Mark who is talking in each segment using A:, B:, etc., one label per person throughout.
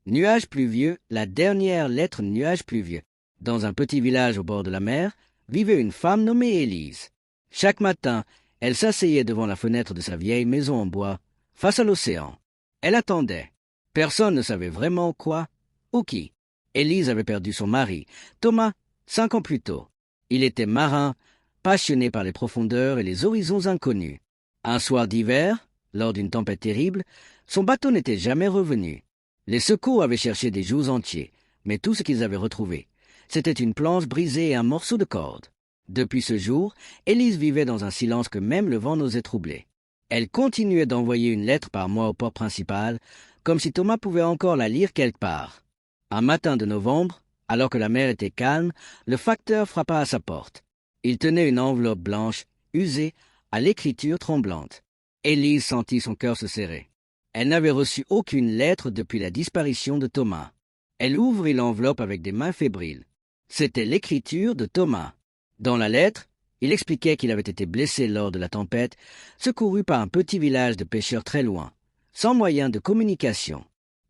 A: Nuage pluvieux, la dernière lettre nuage pluvieux. Dans un petit village au bord de la mer, vivait une femme nommée Élise. Chaque matin, elle s'asseyait devant la fenêtre de sa vieille maison en bois, face à l'océan. Elle attendait. Personne ne savait vraiment quoi ou qui. Élise avait perdu son mari, Thomas, 5 ans plus tôt. Il était marin, passionné par les profondeurs et les horizons inconnus. Un soir d'hiver, lors d'une tempête terrible, son bateau n'était jamais revenu. Les secours avaient cherché des jours entiers, mais tout ce qu'ils avaient retrouvé, c'était une planche brisée et un morceau de corde. Depuis ce jour, Élise vivait dans un silence que même le vent n'osait troubler. Elle continuait d'envoyer une lettre par mois au port principal, comme si Thomas pouvait encore la lire quelque part. Un matin de novembre, alors que la mer était calme, le facteur frappa à sa porte. Il tenait une enveloppe blanche, usée, à l'écriture tremblante. Élise sentit son cœur se serrer. Elle n'avait reçu aucune lettre depuis la disparition de Thomas. Elle ouvrit l'enveloppe avec des mains fébriles. C'était l'écriture de Thomas. Dans la lettre, il expliquait qu'il avait été blessé lors de la tempête, secouru par un petit village de pêcheurs très loin, sans moyen de communication.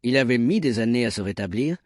A: Il avait mis des années à se rétablir,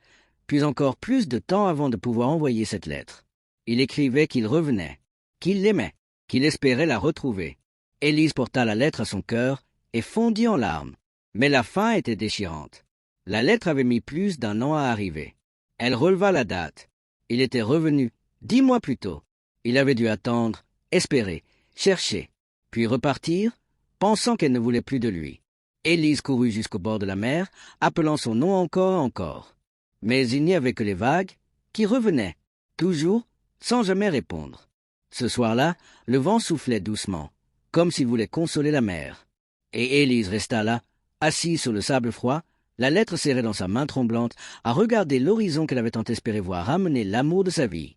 A: puis encore plus de temps avant de pouvoir envoyer cette lettre. Il écrivait qu'il revenait, qu'il l'aimait, qu'il espérait la retrouver. Élise porta la lettre à son cœur et fondit en larmes. Mais la fin était déchirante. La lettre avait mis plus d'1 an à arriver. Elle releva la date. Il était revenu 10 mois plus tôt. Il avait dû attendre, espérer, chercher, puis repartir, pensant qu'elle ne voulait plus de lui. Élise courut jusqu'au bord de la mer, appelant son nom encore et encore. Mais il n'y avait que les vagues qui revenaient, toujours, sans jamais répondre. Ce soir-là, le vent soufflait doucement, comme s'il voulait consoler la mer. Et Élise resta là, assise sur le sable froid, la lettre serrée dans sa main tremblante, à regarder l'horizon qu'elle avait tant espéré voir ramener l'amour de sa vie.